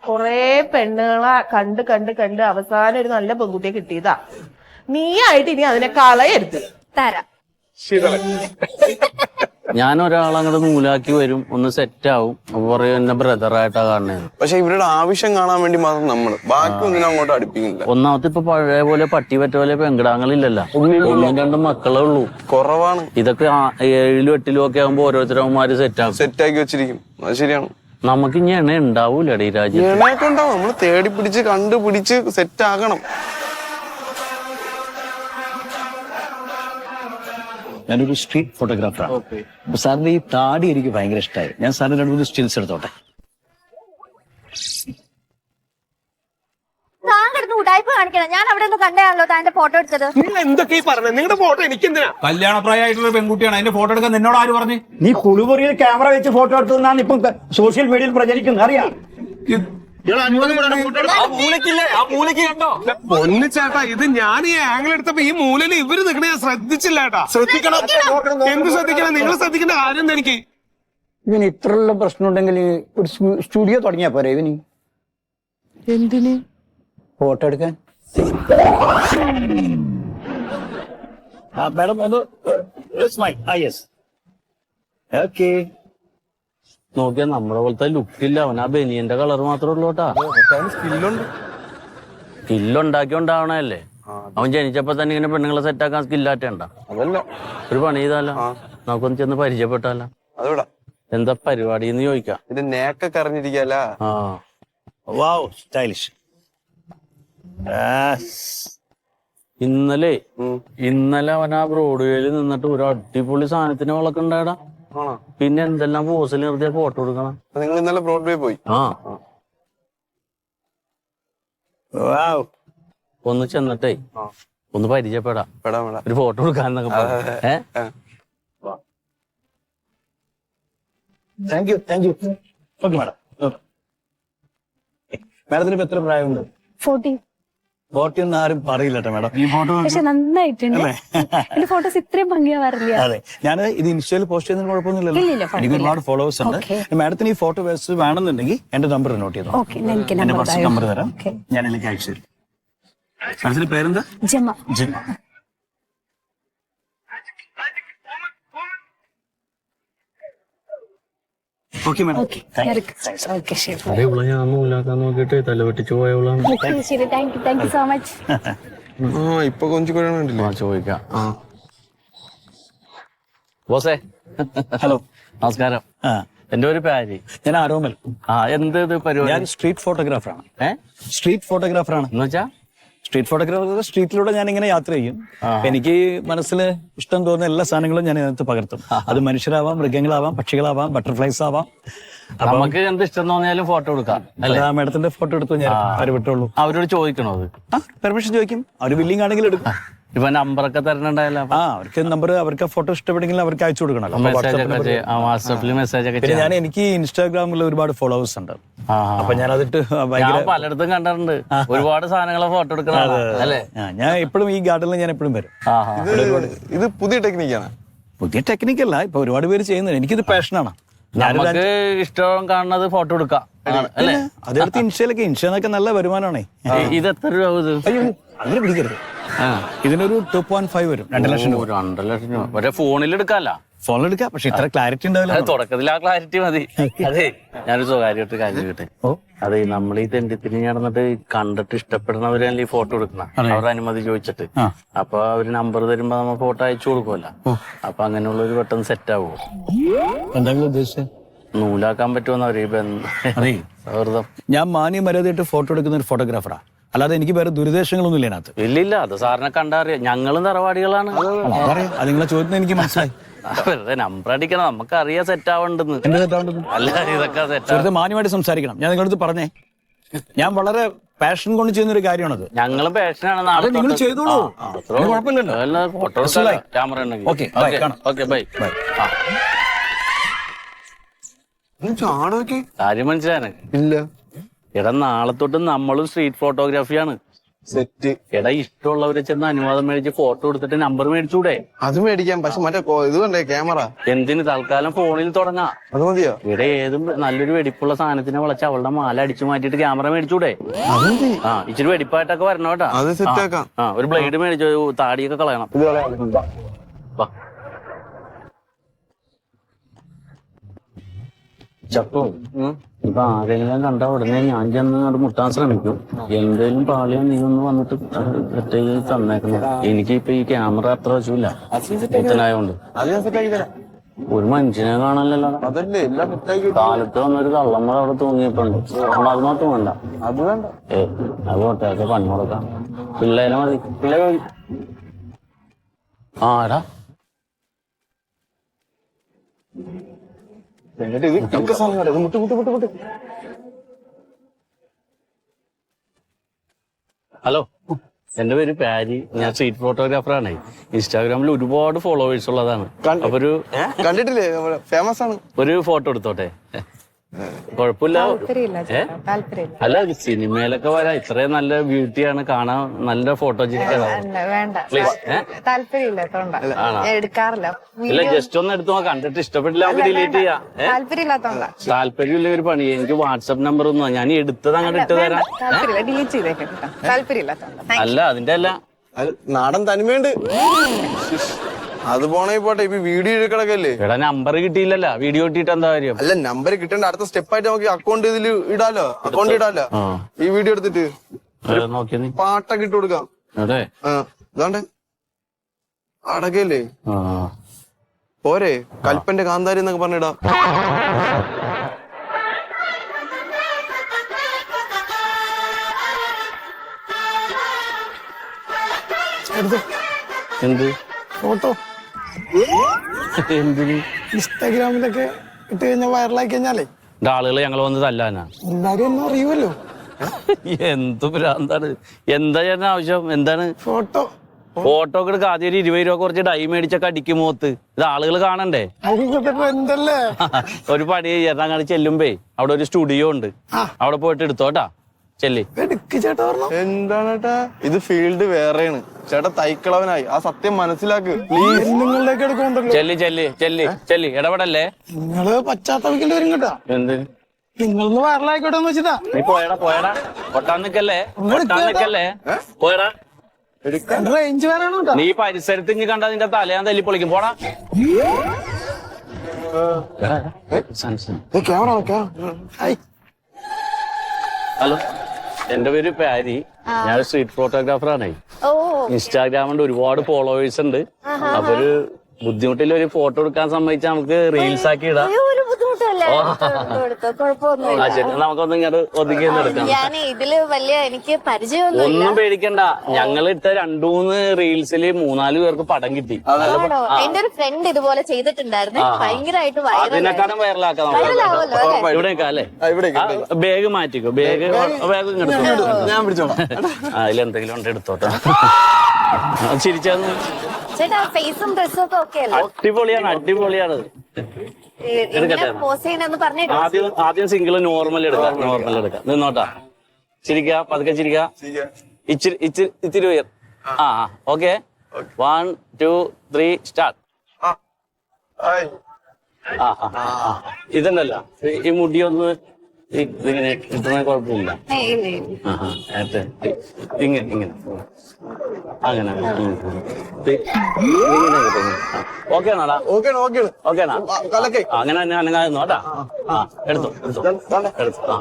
കൊറേ പെണ്ണുങ്ങളെ കണ്ട് കണ്ട് കണ്ട് അവസാനം ഒരു നല്ല പെൺകുട്ടിയെ കിട്ടിയതാ. നീ ആയിട്ട് ഇനി അതിനെ കളയരുത്. തരാം. ഞാൻ ഒരാളങ്ങോട്ട് നൂലാക്കി വരും, ഒന്ന് സെറ്റ് ആവും, അപ്പൊ പറയും എന്നെ ബ്രദറായിട്ടാ കാണുന്നത്. പക്ഷെ ഇവരുടെ ആവശ്യം കാണാൻ വേണ്ടി മാത്രം നമ്മള് ബാക്കി ഒന്നിനും അങ്ങോട്ട് അടുപ്പിക്കുന്നില്ല. ഒന്നാമത്തെ ഇപ്പൊ പഴയ പോലെ പട്ടി പറ്റ പോലെ പെങ്കിടാങ്ങളില്ലല്ലോ, ഒന്നും രണ്ടും മക്കളേ ഉള്ളൂ, കുറവാണ്. ഇതൊക്കെ 7 8 ഒക്കെ ആകുമ്പോ ഓരോരുത്തരന്മാര് സെറ്റാക്കി വെച്ചിരിക്കും. അത് ശരിയാണ്. നമുക്ക് ഇനി എണ്ണ ഉണ്ടാവൂലേ ഈ രാജ്യത്ത്? എണ്ണയൊക്കെ ഉണ്ടാവും. നമ്മള് തേടി പിടിച്ച് കണ്ടുപിടിച്ച് സെറ്റ് ആകണം. ഞാനൊരു സ്ട്രീറ്റ് ഫോട്ടോഗ്രാഫറാണ്. അപ്പൊ സാറിന്റെ ഈ താടി എനിക്ക് ഭയങ്കര ഇഷ്ടമായി. ഞാൻ സാറിന് 2-3 സ്റ്റിൽസ് എടുത്തോട്ടെ. ഉടായ്പ കാണിക്കണം. ഞാൻ അവിടെ ഒന്ന് കണ്ടയാണല്ലോ താന്റെ ഫോട്ടോ എടുത്തത്. നിങ്ങൾ എന്തൊക്കെ ഈ പറഞ്ഞത്? നിങ്ങളുടെ ഫോട്ടോ എനിക്ക് എന്തിനാ? കല്യാണപ്രായമായിട്ടുള്ള പെൺകുട്ടിയാണ്, അതിന്റെ ഫോട്ടോ എടുക്കാൻ നിന്നോട് ആര് പറഞ്ഞു? നീ കുളിമുറിയിൽ ക്യാമറ വെച്ച് ഫോട്ടോ എടുത്തതെന്നാണ് ഇപ്പം സോഷ്യൽ മീഡിയയിൽ പ്രചരിക്കുന്നത്, അറിയാം? പൊന്നു ചേട്ടാ, ഇത് ഞാൻ ഈ ആംഗിൾ എടുത്തപ്പോ ഈ മൂലയിൽ ഇവര് നിൽക്കണേ ശ്രദ്ധിച്ചില്ല ചേട്ടാ. ശ്രദ്ധിക്കണം. എന്ത് ശ്രദ്ധിക്കണം? നിങ്ങൾ ശ്രദ്ധിക്കേണ്ട കാര്യം എന്താ? എനിക്ക് ഇവന് ഇത്രയുള്ള പ്രശ്നം ഉണ്ടെങ്കിൽ ഒരു സ്റ്റുഡിയോ തുടങ്ങിയാ പോരെ ഇവന്? എന്തിന്? ഫോട്ടോ എടുക്കാൻ. മാഡം ഒന്ന് ഓക്കെ. നോക്കിയാ നമ്മളെ പോലത്തെ ലുക്കില്ല, അവൻ ആ ബനിയന്റെ കളർ മാത്രമേ ഉള്ളൂ കേട്ടാ. സ്കില്ലുണ്ടാക്കിയോണ്ടാവണല്ലേ. അവൻ ജനിച്ചപ്പോ തന്നെ ഇങ്ങനെ പെണ്ണുങ്ങളെ സെറ്റാക്കാൻ സ്കില്ലാറ്റണ്ട. അതല്ല, ഒരു പണി ചെയ്താലോ, നമുക്കൊന്ന് ചെന്ന് പരിചയപ്പെട്ടാലോ? അതോടാ എന്താ പരിപാടി എന്ന് ചോദിക്കാം. ഇത് നേക്കൊക്കെ അറിഞ്ഞിരിക്കല. ആ വാവ്, സ്റ്റൈലിഷ്. ഇന്നലെ അവൻ ആ ബ്രോഡ്വേയിൽ നിന്നിട്ട് ഒരു അടിപൊളി സാധനത്തിന് വളക്കുണ്ടായടാ. പിന്നെ എന്തെല്ലാം പോസിൽ നിർത്തിയ ഫോട്ടോ എടുക്കണം. നിങ്ങൾ ഇന്നലെ ബ്രോഡ്വേ പോയി? ഒന്ന് ചെന്നിട്ടേ ഒന്ന് പരിചയപ്പെടാം, ഒരു ഫോട്ടോ എടുക്കാന്നൊക്കെ. Thank you. Okay madam. മാഡത്തിന് ഇപ്പൊ എത്ര പ്രായമുണ്ട്? 40 ഒന്നും ആരും പറയില്ല കേട്ടോ മാഡം. ഈ ഫോട്ടോ പക്ഷെ നന്നായിട്ടുണ്ട്. എന്റെ ഫോട്ടോസ് ഇത്രയും ഭംഗിയാവാറില്ല. അതെ, ഞാൻ ഇത് ഇൻസ്റ്റയിൽ പോസ്റ്റ് ചെയ്യുന്നതിന് കുഴപ്പമൊന്നുമില്ലല്ലോ. എനിക്ക് ഒരുപാട് ഫോളോവേഴ്സ് ഉണ്ട്. മാഡത്തിന് ഈ ഫോട്ടോ വേണമെന്നുണ്ടെങ്കിൽ എന്റെ നമ്പർ നോട്ട് ചെയ്തോ. എന്റെ പേഴ്സണൽ നമ്പർ തരാം, ഞാൻ എനിക്ക് അയച്ചു തരും. മാഡത്തിന്റെ പേരെന്താ? ജമ. Okay madam. ഞാൻ നൂലാക്കാൻ നോക്കിട്ട് തല വെട്ടിച്ചു പോയവളാണ്. Thank you so much. ഇപ്പൊ കൊഞ്ചു കൊഴണ്ടില്ല. ചോദിക്കാം. ബോസേ, ഹലോ, നമസ്കാരം. എന്റെ ഒരു പേര് ഞാൻ ആരോമൽ. എന്ത് പരിപാടി? ഞാൻ സ്ട്രീറ്റ് ഫോട്ടോഗ്രാഫറാണ്. സ്ട്രീറ്റ് ഫോട്ടോഗ്രാഫറാണ് എന്ന് വെച്ചാ സ്ട്രീറ്റ് ഫോട്ടോഗ്രാഫർ. സ്ട്രീറ്റിലൂടെ ഞാൻ ഇങ്ങനെ യാത്ര ചെയ്യും. എനിക്ക് മനസ്സിൽ ഇഷ്ടം തോന്നുന്ന എല്ലാ സാധനങ്ങളും ഞാൻ ഇതിനകത്ത് പകർത്തും. അത് മനുഷ്യരാവാം, മൃഗങ്ങളാവാം, പക്ഷികളാവാം, ബട്ടർഫ്ലൈസ് ആവാം. നമുക്ക് എന്ത് ഇഷ്ടം തോന്നിയാലും ഫോട്ടോ എടുക്കാം. മാഡത്തിന്റെ ഫോട്ടോ എടുത്തു ഞാൻ അവര് വിട്ടുള്ളൂ. അവരോട് ചോദിക്കണോ? അത് പെർമിഷൻ ചോദിക്കും. അവര് വില്ലിങ് ആണെങ്കിൽ എടുക്കും. ഇപ്പൊ നമ്പറൊക്കെ തരണുണ്ടായല്ലോ. അവർക്ക് നമ്പർ, അവർക്ക് ഫോട്ടോ ഇഷ്ടപ്പെടുമെങ്കിൽ അവർക്ക് അയച്ചു കൊടുക്കണം. വാട്സാപ്പിൽ മെസ്സേജ് ഒക്കെ. ഞാൻ എനിക്ക് ഇൻസ്റ്റാഗ്രാമിൽ ഒരുപാട് ഫോളോവേഴ്സ് ഉണ്ട്. അപ്പൊ ഞാൻ അതിട്ട് പലയിടത്തും കണ്ടിട്ടുണ്ട്. ഒരുപാട് സാധനങ്ങളെ ഫോട്ടോ എടുക്കണം അല്ലേ? ഞാൻ എപ്പോഴും ഈ ഗാർഡനിൽ ഞാൻ എപ്പോഴും വരും. ഇത് പുതിയ ടെക്നിക്കാണ്. പുതിയ ടെക്നിക്കല്ല, ഇപ്പൊ ഒരുപാട് പേര് ചെയ്യുന്നത്. എനിക്കിത് പാഷനാണ്. നമുക്ക് ഇഷ്ടം കാണുന്നത് ഫോട്ടോ എടുക്കാം അല്ലേ? അതെടുത്ത് ഇൻസ്റ്റയിലൊക്കെ നല്ല വരുമാനമാണേ. ഇത് എത്ര രൂപ? അങ്ങനെ പിടിക്കരുത്. ഇതിനൊരു 2.5 വരും. 2 ലക്ഷം രൂപ. 2 ലക്ഷം രൂപ ഒരേ ഫോണിൽ എടുക്കാല്ല. ഫോണിലെടുക്കാം, പക്ഷെ ഇത്ര ക്ലാരിറ്റി ഉണ്ടാവില്ല. തുടക്കത്തിൽ ആ ക്ലാരിറ്റി മതി. അതെ, ഞാനൊരു സ്വകാര്യമായിട്ട് കാര്യം കേട്ടെ. അതെ, നമ്മൾ ഈ തെണ്ടിത്തിന് നടന്നിട്ട് കണ്ടിട്ട് ഇഷ്ടപ്പെടുന്നവരല്ലേ ഈ ഫോട്ടോ എടുക്കണം, അവരുടെ അനുമതി ചോദിച്ചിട്ട്. അപ്പൊ അവര് നമ്പർ തരുമ്പോ നമ്മൾ ഫോട്ടോ അയച്ചു കൊടുക്കുമല്ലോ. അപ്പൊ അങ്ങനെയുള്ള ഒരു പെട്ടെന്ന് സെറ്റ് ആവുമോ? എന്തെങ്കിലും ഉദ്ദേശിച്ചത് നൂലാക്കാൻ പറ്റുമെന്ന് അവര് സൗഹൃദം. ഞാൻ മാന്യമര്യാദയായിട്ട് ഫോട്ടോ എടുക്കുന്ന ഒരു ഫോട്ടോഗ്രാഫറാ, അല്ലാതെ എനിക്ക് വേറെ ദുരുദ്ദേശങ്ങളൊന്നും ഇല്ല അതിനകത്ത്. ഇല്ലില്ല, അത് സാറിനെ കണ്ടറിയാം. ഞങ്ങളും തറവാടികളാണ്. അത് നിങ്ങളെ ചോദ്യത്തിന് എനിക്ക് മനസ്സിലായി. വെറുതെ നമ്പർ അടിക്കണം, നമുക്ക് അറിയാൻ സെറ്റ് ആവണ്ടെന്ന്. എന്ത് സെറ്റാവേണ്ടത്? അല്ല, ഇതൊക്കെ സെറ്റ്. മാന്യമായിട്ട് സംസാരിക്കണം. ഞാൻ നിങ്ങളടുത്ത് പറഞ്ഞേ, ഞാൻ വളരെ പാഷൻ കൊണ്ട് ചെയ്യുന്ന ഒരു കാര്യമാണത്. ഞങ്ങളും പാഷനാണ്. നിങ്ങൾ ചെയ്തോളൂ, കുഴപ്പമില്ലല്ലോ. ഫോട്ടോ ക്യാമറ ഉണ്ടെങ്കിൽ. Okay, bye. കാര്യം മനസ്സിലാണ്? ഇല്ല. എടാ, നാളെ തൊട്ട് നമ്മളും സ്ട്രീറ്റ് ഫോട്ടോഗ്രാഫിയാണ്. സെറ്റ്. എടാ ഇഷ്ടമുള്ളവരെ ചെന്ന് അനുവാദം മേടിച്ച് ഫോട്ടോ എടുത്തിട്ട് നമ്പർ മേടിച്ചൂടെ? അത് മേടിക്കാം, പക്ഷെ മറ്റേ ഇത് കണ്ടേ ക്യാമറ. എന്തിന്? തൽക്കാലം ഫോണിൽ തുടങ്ങാം. അത് മതിയോ? ഇവിടെ ഏതും നല്ലൊരു വെടിപ്പുള്ള സാധനത്തിനെ വിളിച്ച് അവളുടെ മാല അടിച്ചു മാറ്റിട്ട് ക്യാമറ മേടിച്ചൂടെ? അതെന്തി? ആ ഇച്ചിരി വെടിപ്പായിട്ടൊക്കെ വരണം കേട്ടാ. അത് സെറ്റ് ആക്കാം. ആ ഒരു ബ്ലേഡ് മേടിച്ചു, താടിയൊക്കെ കളയണം. ഇത് കളയാം. വാ. ചപ്പോ ഇപ്പൊ ആരെങ്കിലും കണ്ട ഉടനെ ഞാൻ ചെന്ന് അത് മുട്ടാൻ ശ്രമിക്കും. എന്തേലും പാളിയോ നീ ഒന്ന് വന്നിട്ട് സെറ്റായി തന്നേക്കണം. എനിക്ക് ഇപ്പൊ ഈ ക്യാമറ അത്ര വശമില്ല മുത്തനായോണ്ട്. അത് ഞാൻ സെറ്റ് ആക്കി തരാം. ഒരു മനുഷ്യനെ കാണാനല്ലോ. അതല്ലേ എല്ലാം സെറ്റ് ആക്കി. കാലത്ത് വന്നൊരു കള്ളമ്മ അവിടെ തൂങ്ങിയപ്പോണ്ട് അത് മാത്രം വേണ്ട. അത് വേണ്ട. അത് ഒട്ടൊക്കെ പണി കൊടുക്കാം. പിള്ളേരെ മതി. പിള്ളേരെ മതി. ആടാ എന്നിട്ട് ഇത് ഒക്കെ സാധനം ഇത് മുട്ട് മുട്ട് മുട്ട് മുട്ട്. ഹലോ, എന്റെ പേര് പാരി. ഞാൻ സ്ട്രീറ്റ് ഫോട്ടോഗ്രാഫറാണ്. ഇൻസ്റ്റാഗ്രാമിൽ ഒരുപാട് ഫോളോവേഴ്സ് ഉള്ളതാണ്. അപ്പൊ കണ്ടിട്ടില്ലേ, ഫേമസ് ആണ്. ഒരു ഫോട്ടോ എടുത്തോട്ടെ? കുഴപ്പമില്ല. അല്ല സിനിമയിലൊക്കെ വരാം. ഇത്രയും നല്ല ബ്യൂട്ടിയാണ് കാണാൻ, നല്ല ഫോട്ടോ ഇല്ല ജസ്റ്റ് ഒന്ന് എടുത്തു കണ്ടിട്ട് ഇഷ്ടപ്പെട്ടില്ല നമുക്ക് ഡിലീറ്റ് ചെയ്യാം. താല്പര്യമില്ല ഒരു പണി. എനിക്ക് വാട്സപ്പ് നമ്പർ ഒന്നും ഞാൻ എടുത്തത് അങ്ങോട്ട് ഇട്ട് തരാം. അല്ല അതിന്റെ അല്ല, നാടൻ തനിമയുണ്ട്. അത് പോണേ പോട്ടെ, ഇപ്പൊ വീഡിയോ എടുക്കണക്കല്ലേ. എടാ നമ്പർ കിട്ടിയില്ലല്ല, വീഡിയോ കിട്ടിയിട്ട് എന്താ കാര്യം? അല്ല നമ്പർ കിട്ടേണ്ട അടുത്ത സ്റ്റെപ്പായിട്ട് നമുക്ക് അക്കൗണ്ട് ഇതിൽ ഇടാലോ. അക്കൗണ്ട് ഇടാലോ ഈ വീഡിയോ എടുത്തിട്ട്. നോക്കിയ നീ പാട്ടൊക്കെ ഇട്ട് കൊടുക്കാം. അതെ ഇതാണ്ടേ അടക്കല്ലേ പോരെ. കൽപ്പന്റെ കാന്താരി എന്നൊക്കെ പറഞ്ഞിടാം. എന്ത് ഫോട്ടോ എന്തിന്? ഇൻസ്റ്റാഗ്രാമിലൊക്കെ ഇട്ട് കഴിഞ്ഞാൽ വൈറലായി കഴിഞ്ഞാലേ ആളുകൾ ഞങ്ങൾ വന്ന് തല്ലാനാ? എല്ലാരും ഒന്നും അറിയുമല്ലോ. എന്ത് ഭ്രാന്താണ്? എന്താ ചേട്ടൻ ആവശ്യം? എന്താണ്? ഫോട്ടോ ഒക്കെ എടുക്കുക. ആദ്യം ഒരു 20 രൂപ കുറച്ച് ഡൈ മേടിച്ചൊക്കെ അടിക്കും മുഖത്ത്. ഇത് ആളുകൾ കാണണ്ടേ? എന്തല്ലേ ഒരു പണി ചേട്ടാ, അങ്ങനെ ചെല്ലുമ്പേ അവിടെ ഒരു സ്റ്റുഡിയോ ഉണ്ട്, അവിടെ പോയിട്ട് എടുത്തോട്ടാ. ചെല്ലി. ചേട്ടാ എന്താണ് ചേട്ടാ ഇത്? ഫീൽഡ് വേറെയാണ് ചേട്ടാ. തൈക്കളവനായി ആ സത്യം മനസ്സിലാക്ക് പ്ലീസ്. നിങ്ങളുടെയൊക്കെ എടുക്കണ്ടല്ലോ. ചെല്ലി ചെല്ലി ചെല്ലി ചെല്ലി, ഇടപെടല്ലേ. നിങ്ങള് പശ്ചാത്തപിക്കേണ്ടി വരും കേട്ടാ. എന്ത്? നിങ്ങളൊന്ന് വൈറലായിക്കോട്ടെ വെച്ചിട്ടാ. നീ പോയടാ പോയടാ, പൊട്ടാൻ നിക്കല്ലേ, പൊട്ടാൻ നിക്കല്ലേ, പോയടാ. റേഞ്ച് വേറാണ് കേട്ടോ. നീ പരിസരത്ത് ഇങ്ങ് കണ്ടാ നിന്റെ തല ഞാൻ തല്ലി പൊളിക്കും. പോടാ. ഹലോ, എന്റെ പേര് പാരി. ഞാൻ സ്ട്രീറ്റ് ഫോട്ടോഗ്രാഫറാണേ. ഇൻസ്റ്റാഗ്രാമിന്റെ ഒരുപാട് ഫോളോവേഴ്സ് ഉണ്ട്. അപ്പൊ ഒരു ബുദ്ധിമുട്ടിൽ ഒരു ഫോട്ടോ എടുക്കാൻ സമ്മതിച്ചാൽ നമുക്ക് റീൽസ് ആക്കി ഇടാം. നമുക്കൊന്നും ഇങ്ങോട്ട് ഒതുക്കി എടുക്കാം. എനിക്ക് പരിചയമൊന്നും ഒന്നും പേടിക്കണ്ട. ഞങ്ങൾ ഇട്ട 2-3 റീൽസില് 3-4 പേർക്ക് പടം കിട്ടി. എന്റെ ഒരു ഫ്രണ്ട് ഇതുപോലെ ചെയ്തിട്ടുണ്ടായിരുന്നു. ഭയങ്കരമായിട്ട് അതിനെക്കാളും വൈറലാക്കാം. ഇവിടെ അല്ലേ? ബാഗ് മാറ്റിക്കോ. ബാഗ് ഇങ്ങെടുത്തോ. ഞാൻ പിടിച്ചോളാം. അതിലെന്തെങ്കിലും ഉണ്ട് എടുത്തോട്ടെ. ചിരിച്ചാന്ന്. ചേട്ടാ ഫേസും ഡ്രസ്സും ഒക്കെ ഓക്കെ അല്ലേ? അടിപൊളിയാണ്, അടിപൊളിയാണ്. ആദ്യം സിംഗിൾ നോർമൽ എടുക്കാം. നിന്നോട്ടാ. ചിരിക്ക, പതുക്കെ ചിരിക്ക. ഇച്ചിരി ഉയർ. ഓക്കെ. 1 2 3 സ്റ്റാർട്ട്. ഇതന്നല്ല ഈ മുടിയൊന്ന് ഇങ്ങനെ കിട്ടുന്ന കുഴപ്പമില്ല. ഇങ്ങനെ ഇങ്ങനെ അങ്ങനെ ഓക്കെ ആണോടാ? ഓക്കെയാണോ? അങ്ങനെ തന്നെ അനങ്ങാതെ നോട്ടാ. എടുത്തോ എടുത്തോ.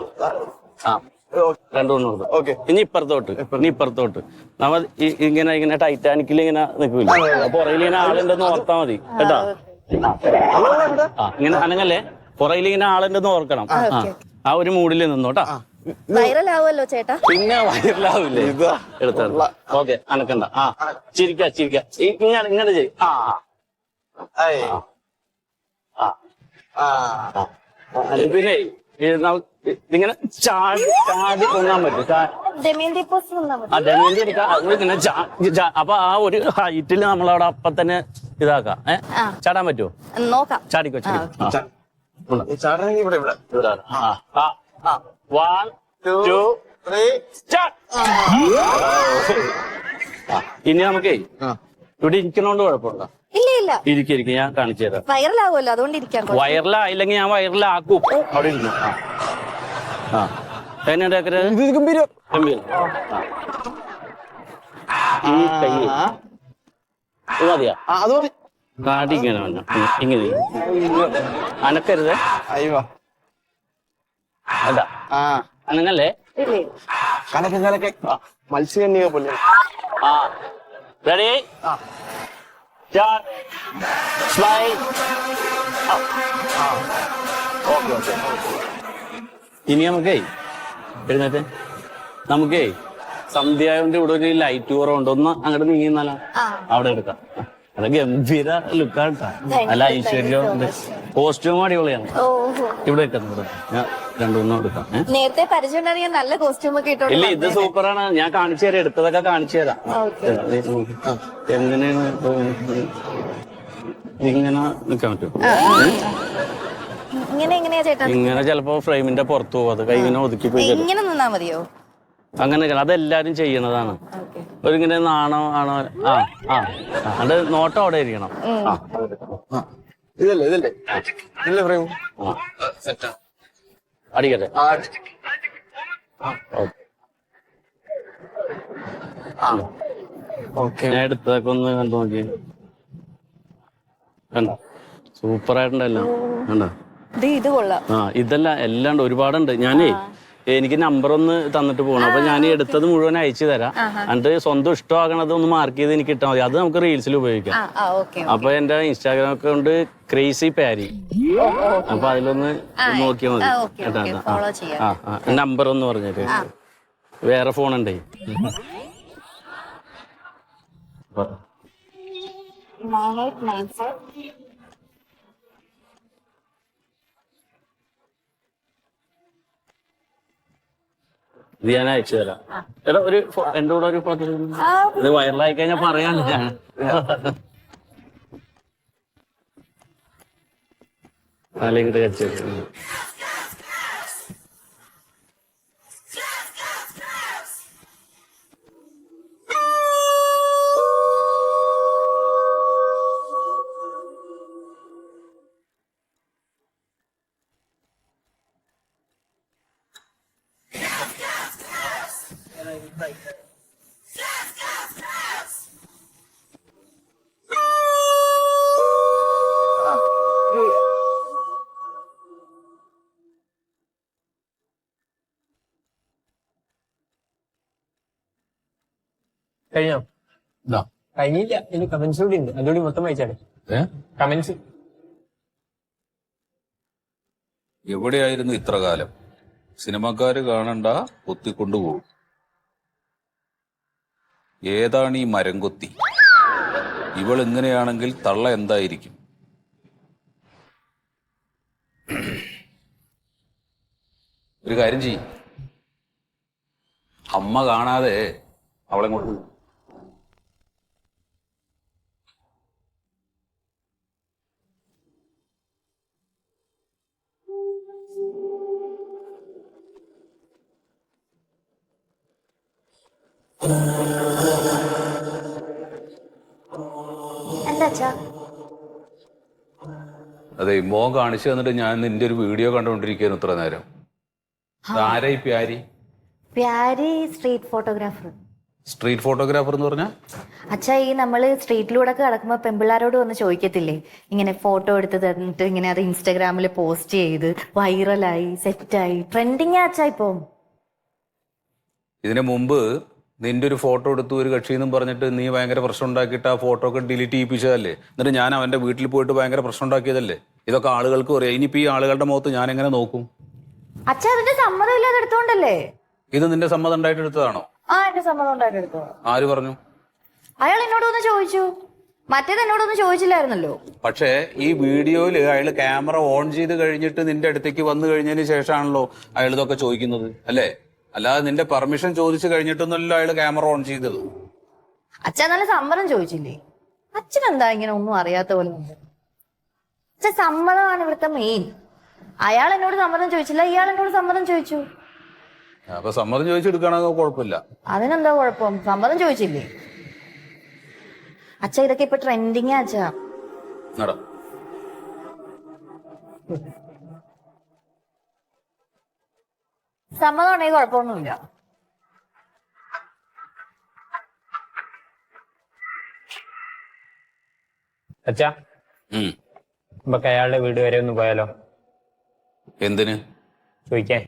രണ്ടുമൂന്ന് കൊടുത്തു. ഓക്കെ. ഇനി ഇപ്പുറത്തോട്ട് നമ്മൾ ഇങ്ങനെ ഇങ്ങനെ ടൈറ്റാനിക്കിൽ ഇങ്ങനെ നിൽക്കില്ല. പുറകിൽ ഇങ്ങനെ ആളുണ്ടെന്ന് ഓർത്താ മതി കേട്ടോ. ഇങ്ങനെ അനങ്ങല്ലേ, പുറകിൽ ഇങ്ങനെ ആളുണ്ടെന്ന് ഓർക്കണം. ആ ഒരു മൂഡിൽ നിന്നോട്ടാ. വൈറലാവുമല്ലോ ചേട്ടാ. പിന്നെ വൈറലാവില്ലേ? എടുത്ത ഓക്കെ. അനക്കണ്ട. ചിരിക്ക. ഇങ്ങനെ ചെയ്യും. പിന്നെ ഇങ്ങനെ ചാടി പൊങ്ങാൻ പറ്റും. ദമയന്തി എടുക്കാം. ഇങ്ങനെ അപ്പൊ ആ ഒരു ഹൈറ്റിൽ നമ്മളവിടെ അപ്പൊ തന്നെ ഇതാക്കാം. ചാടാൻ പറ്റുമോ? നോക്കാം. ചാടിക്കോ. ചാടാൻ ഇവിടെ 1 2 ഇനി നമുക്കേ ഇവിടെ ഇരിക്കണോണ്ട് കുഴപ്പമുണ്ടോ? ഇല്ല ഇല്ല, ഇരിക്കും, ഞാൻ കാണിച്ചു തരാം. വൈറലാകുമല്ലോ, അതുകൊണ്ട് ഇരിക്കാൻ. വൈറലായില്ലെങ്കിൽ ഞാൻ വൈറലാക്കും. അവിടെ ഇരുന്നു. ആ എങ്ങനെയുണ്ടാക്കരുത്? ഗംഭീരം. ഈ കൈ ഇത് മതിയാ? അത് മതി. കാടി ഇങ്ങനെ വന്നു, ഇങ്ങനെ അനക്കരുത്. അയ്യോ അതാ അനങ്ങല്ലേ? കലക്കെ കലക്കെ മത്സ്യകന്യക പോലെ. ആ റെഡി, സ്മൈൽ. ഇനി നമുക്കേ എഴുന്നേറ്റ് നമുക്കേ സന്ധ്യയായോണ്ട് ഇവിടെ ഒരു ലൈറ്റ് കുറവുണ്ട്, ഒന്ന് അങ്ങോട്ട് നീങ്ങിന്നാലോ? അവിടെ എടുക്കാം. അത് ഗംഭീര ലുക്കാണ് കേട്ടോ, നല്ല ഐശ്വര്യം ഉണ്ട്. കോസ്റ്റ്യൂം അടിപൊളിയാണ്. ഇവിടെ വെക്കുന്നത് ഞാൻ രണ്ടുമൂന്നും എടുക്കാം. നേരത്തെ പരിചയം ഉണ്ടെങ്കിൽ നല്ല കോസ്റ്റ്യൂം ഒക്കെ ഇട്ടോ. ഇല്ല, ഇത് സൂപ്പറാണ്. ഞാൻ കാണിച്ചു തരാം, എടുത്തതൊക്കെ കാണിച്ചു തരാം. എങ്ങനെയാണ് ഇങ്ങനെ നിക്കാൻ പറ്റും? എങ്ങനെയാ ചേട്ടാ? ഇങ്ങനെ ചിലപ്പോ ഫ്രെയിമിന്റെ പുറത്തു പോകും, അത് കൈ ഇങ്ങനെ ഒതുക്കി പോയി. ഇങ്ങനെ നിന്നാ മതിയോ? അങ്ങനെ അതെല്ലാരും ചെയ്യണതാണ്. ഒരിങ്ങനെ നാണോ ആണോ? ആ ആ അത് നോട്ടം അവിടെ ഇരിക്കണം. ഇതല്ലേ ഇതല്ലേ ഇതല്ലേ ഫ്രെയിം. അടിക്കട്ടെ. ഞാൻ എടുത്തതൊക്കെ ഒന്ന് കണ്ടു നോക്കി. കണ്ടോ, സൂപ്പറായിട്ടുണ്ടല്ലോ. കണ്ടോ? ഇത് കൊള്ളാം. ആ ഇതല്ല, എല്ലാം ഉണ്ട്, ഒരുപാടുണ്ട്. ഞാനേ എനിക്ക് നമ്പർ ഒന്ന് തന്നിട്ട് പോകണം. അപ്പൊ ഞാൻ എടുത്തത് മുഴുവൻ അയച്ചു തരാം. എന്നിട്ട് സ്വന്തം ഇഷ്ടമാകണത് ഒന്ന് മാർക്ക് ചെയ്ത് എനിക്ക് ഇട്ടാൽ മതി. അത് നമുക്ക് റീൽസിൽ ഉപയോഗിക്കാം. അപ്പൊ എന്റെ ഇൻസ്റ്റാഗ്രാം അക്കൗണ്ട് ക്രേസി പാരി. അപ്പൊ അതിലൊന്ന് നോക്കിയാൽ മതി കേട്ടോ. നമ്പർ ഒന്ന് പറഞ്ഞിട്ട്. വേറെ ഫോൺ ഉണ്ടേ. ഇത് ഞാൻ അയച്ചു തരാം. എടാ ഒരു എന്റെ കൂടെ ഒരു ഫോട്ടോ. ഇത് വൈറലായി കഴിഞ്ഞാൽ പറയാനില്ല. അല്ലെങ്കിൽ കച്ചു കഴിഞ്ഞോ? കഴിഞ്ഞില്ല, ഇനി കമന്റ്സ് കൂടി ഉണ്ട്, അതുകൂടി മൊത്തം വായിച്ചാണ്. കമന്റ്സ് എവിടെയായിരുന്നു ഇത്ര കാലം? സിനിമക്കാര് കാണണ്ട, കൊത്തിക്കൊണ്ടുപോകും. ഏതാണ് ഈ മരം കൊത്തി? ഇവൾ ഇങ്ങനെയാണെങ്കിൽ തള്ള എന്തായിരിക്കും? ഒരു കാര്യം ചെയ്യും, അമ്മ കാണാതെ അവളെ കൊണ്ട് അതെ, മോൻ കാണിച്ചു തന്നിട്ട് ഞാൻ നിന്റെ ഒരു വീഡിയോ കണ്ടുകൊണ്ടിരിക്കുന്നു ഇത്ര നേരം. ആരാ ഈ പ്യാരി? പ്യാരി സ്ട്രീറ്റ് ഫോട്ടോഗ്രാഫർ. സ്ട്രീറ്റ് ഫോട്ടോഗ്രാഫർ എന്ന് പറഞ്ഞാ? അച്ഛാ, ഈ നമ്മള് സ്ട്രീറ്റിലൂടെ ഒക്കെ കിടക്കുമ്പോ പെമ്പിള്ളാരോട് വന്ന് ചോദിക്കത്തില്ലേ, ഇങ്ങനെ ഫോട്ടോ എടുത്ത് തന്നിട്ട് ഇങ്ങനെ അത് ഇൻസ്റ്റാഗ്രാമിൽ പോസ്റ്റ് ചെയ്ത് വൈറലായി സെറ്റായി ട്രെൻഡിങ് അച്ഛാ ഇപ്പൊ. ഇതിനു മുമ്പ് നിന്റെ ഒരു ഫോട്ടോ എടുത്തു ഒരു കക്ഷിന്നും പറഞ്ഞിട്ട് നീ ഭയങ്കര പ്രശ്നം ഉണ്ടാക്കിയിട്ട് ആ ഫോട്ടോ ഒക്കെ ഡിലീറ്റ് ചെയ്യിപ്പിച്ചതല്ലേ? എന്നിട്ട് ഞാൻ അവന്റെ വീട്ടിൽ പോയിട്ട് ഭയങ്കര പ്രശ്നം ഉണ്ടാക്കിയതല്ലേ? ഇതൊക്കെ ആളുകൾക്ക് പറയാം. ഇനിയിപ്പോ ഈ ആളുകളുടെ മുഖത്ത് ഞാൻ എങ്ങനെ നോക്കും? അച്ഛാ, അതിന്റെ സമ്മതം ഇല്ലാതെ എടുത്തോണ്ടല്ലേ? ഇത് നിന്റെ സമ്മതം ഉണ്ടായിട്ട് എടുത്തതാണോ? എന്റെ സമ്മതം ഉണ്ടായിട്ട് എടുത്തോ. ആര് പറഞ്ഞു? അയാൾ എന്നോടൊന്ന് ചോദിച്ചു, മറ്റേത് എന്നോടൊന്നും ചോദിച്ചില്ലായിരുന്നല്ലോ. പക്ഷേ ഈ വീഡിയോയില് അയാൾ ക്യാമറ ഓൺ ചെയ്ത് കഴിഞ്ഞിട്ട് നിന്റെ അടുത്തേക്ക് വന്നു കഴിഞ്ഞതിന് ശേഷമാണല്ലോ അയാൾ ഇതൊക്കെ ചോദിക്കുന്നത്, അല്ലേ? അല്ലാതെ നിന്റെ പെർമിഷൻ ചോദിച്ചു കഴിഞ്ഞിട്ടൊന്നുമല്ലോ അയാൾ ക്യാമറ ഓൺ ചെയ്തത്. അച്ഛൻ നല്ല സമ്മതം ചോദിച്ചില്ലേ? അച്ഛനെന്താ ഇങ്ങനെ ഒന്നും അറിയാത്ത പോലെ? അച്ഛൻ സമ്മതമാണ് ഇവിടുത്തെ മെയിൻ. അയാൾ എന്നോട് സമ്മതം ചോദിച്ചില്ല, ഇയാൾ എന്നോട് സമ്മതം ചോദിച്ചു. അപ്പൊ സമ്മതം ചോദിച്ചെടുക്കണമെങ്കിൽ കുഴപ്പമില്ല. അതിനെന്താ കുഴപ്പം? സമ്മതം ചോദിച്ചില്ലേ? അച്ഛ ഇതൊക്കെ ഇപ്പൊ ട്രെൻഡിങ് അച്ഛാ. നട സമ്മതം ഉണ്ടെങ്കിൽ കുഴപ്പമൊന്നുമില്ല. അച്ഛാ ഉം. നമുക്ക് അയാളുടെ വീട് വരെ ഒന്ന് പോയാലോ? എന്തിന്? ചോദിക്കാൻ.